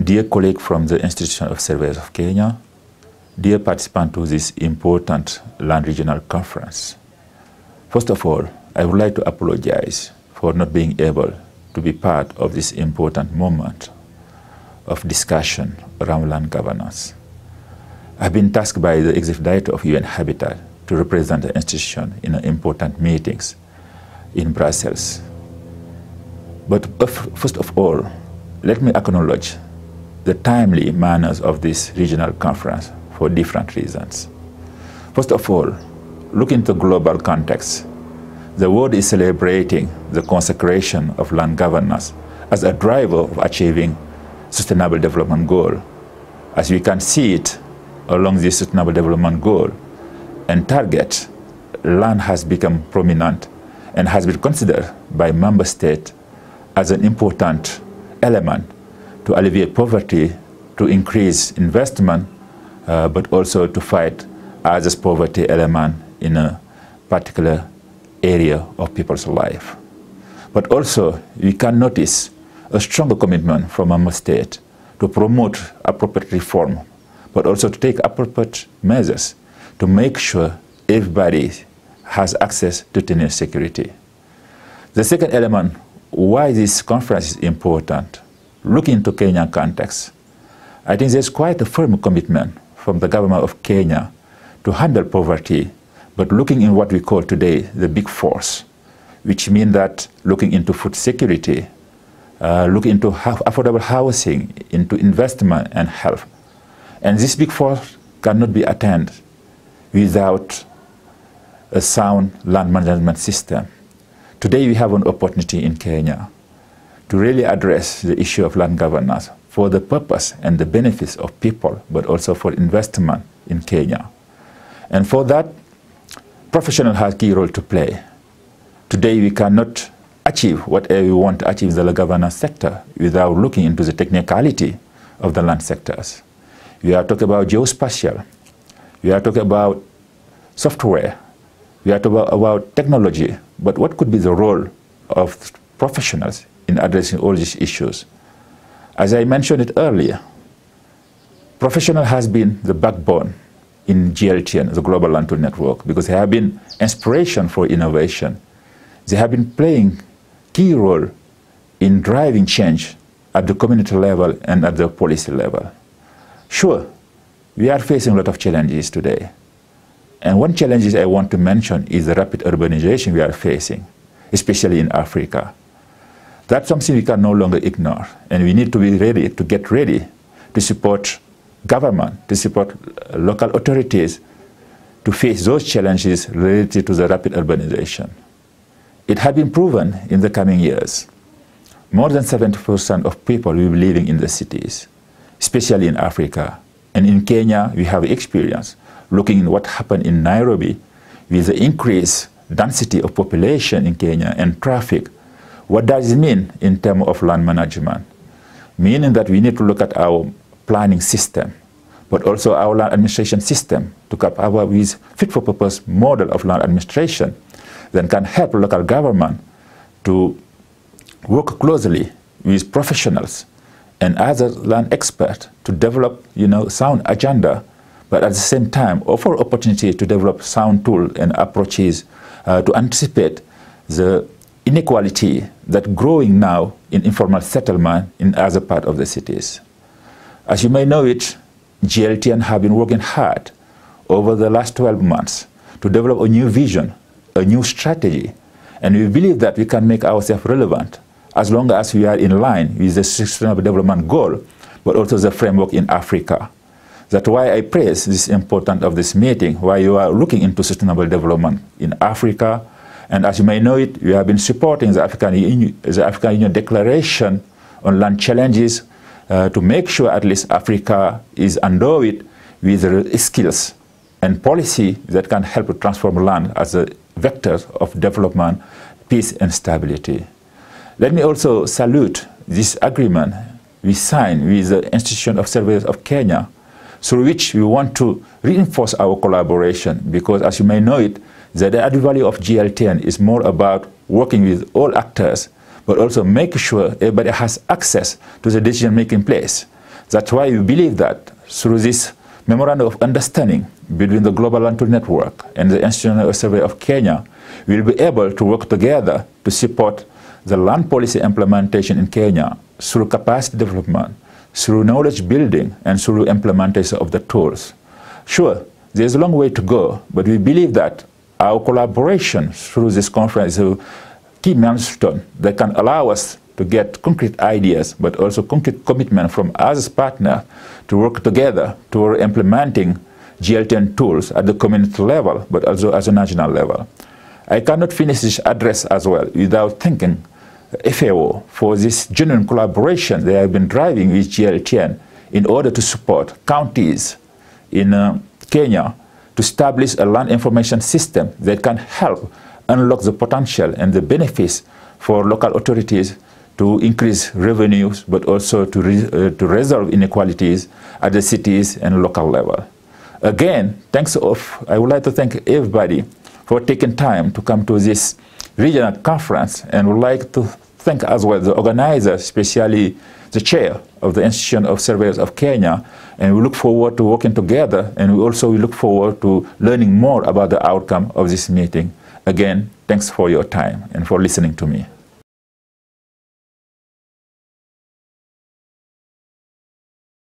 dear colleague from the Institution of Surveyors of Kenya, dear participant to this important Land Regional Conference. First of all, I would like to apologize for not being able to be part of this important moment of discussion around land governance. I've been tasked by the Executive Director of UN Habitat to represent the institution in important meetings in Brussels. But first of all, let me acknowledge the timely manners of this regional conference for different reasons. First of all, look into global context. The world is celebrating the consecration of land governance as a driver of achieving Sustainable Development Goal. As we can see it along this Sustainable Development Goal and target, land has become prominent and has been considered by member states as an important element to alleviate poverty, to increase investment, but also to fight others poverty element in a particular area of people's life. But also, we can notice a stronger commitment from member states to promote appropriate reform, but also to take appropriate measures to make sure everybody has access to tenure security. The second element, why this conference is important, looking into Kenyan context, I think there's quite a firm commitment from the government of Kenya to handle poverty, but looking in what we call today the big force, which means that looking into food security, looking into affordable housing, into investment and health. And this big force cannot be attained without a sound land management system. Today we have an opportunity in Kenya to really address the issue of land governance for the purpose and the benefits of people, but also for investment in Kenya. And for that, professionals have a key role to play. Today we cannot achieve whatever we want to achieve in the land governance sector without looking into the technicality of the land sectors. We are talking about geospatial, we are talking about software, we are talking about technology, but what could be the role of professionals in addressing all these issues? As I mentioned it earlier, professional has been the backbone in GLTN, the Global Land Tool Network, because they have been inspiration for innovation. They have been playing key role in driving change at the community level and at the policy level. Sure, we are facing a lot of challenges today. And one challenge I want to mention is the rapid urbanization we are facing, especially in Africa. That's something we can no longer ignore, and we need to be ready, to get ready to support government, to support local authorities to face those challenges related to the rapid urbanization. It has been proven in the coming years. More than 70% of people will be living in the cities, especially in Africa. And in Kenya, we have experience looking at what happened in Nairobi with the increased density of population in Kenya and traffic. What does it mean in terms of land management? Meaning that we need to look at our planning system, but also our land administration system to come up with fit-for-purpose model of land administration that can help local government to work closely with professionals and other land experts to develop, sound agenda, but at the same time offer opportunity to develop sound tools and approaches to anticipate the inequality that growing now in informal settlement in other parts of the cities. As you may know it, GLTN have been working hard over the last 12 months to develop a new vision, a new strategy, and we believe that we can make ourselves relevant as long as we are in line with the Sustainable Development Goal, but also the framework in Africa. That's why I praise this importance of this meeting, why you are looking into sustainable development in Africa. And as you may know it, we have been supporting the African Union Declaration on Land Challenges to make sure at least Africa is endowed with skills and policy that can help to transform land as a vector of development, peace and stability. Let me also salute this agreement we signed with the Institution of Surveyors of Kenya, through which we want to reinforce our collaboration, because as you may know it, the added value of GLTN is more about working with all actors, but also making sure everybody has access to the decision-making place. That's why we believe that through this Memorandum of Understanding between the Global Land Tool Network and the Institutional Survey of Kenya, we will be able to work together to support the land policy implementation in Kenya through capacity development, through knowledge building, and through implementation of the tools. Sure, there's a long way to go, but we believe that our collaboration through this conference is a key milestone that can allow us to get concrete ideas, but also concrete commitment from us as partners to work together toward implementing GL10 tools at the community level, but also at the national level. I cannot finish this address as well without thanking FAO for this genuine collaboration they have been driving with GL10 in order to support counties in Kenya to establish a land information system that can help unlock the potential and the benefits for local authorities to increase revenues, but also to resolve inequalities at the cities and local level. Again, I would like to thank everybody for taking time to come to this regional conference, and would like to thank as well the organizers, especially the chair of the Institution of Surveyors of Kenya, and we look forward to working together, and we look forward to learning more about the outcome of this meeting. Again, thanks for your time and for listening to me.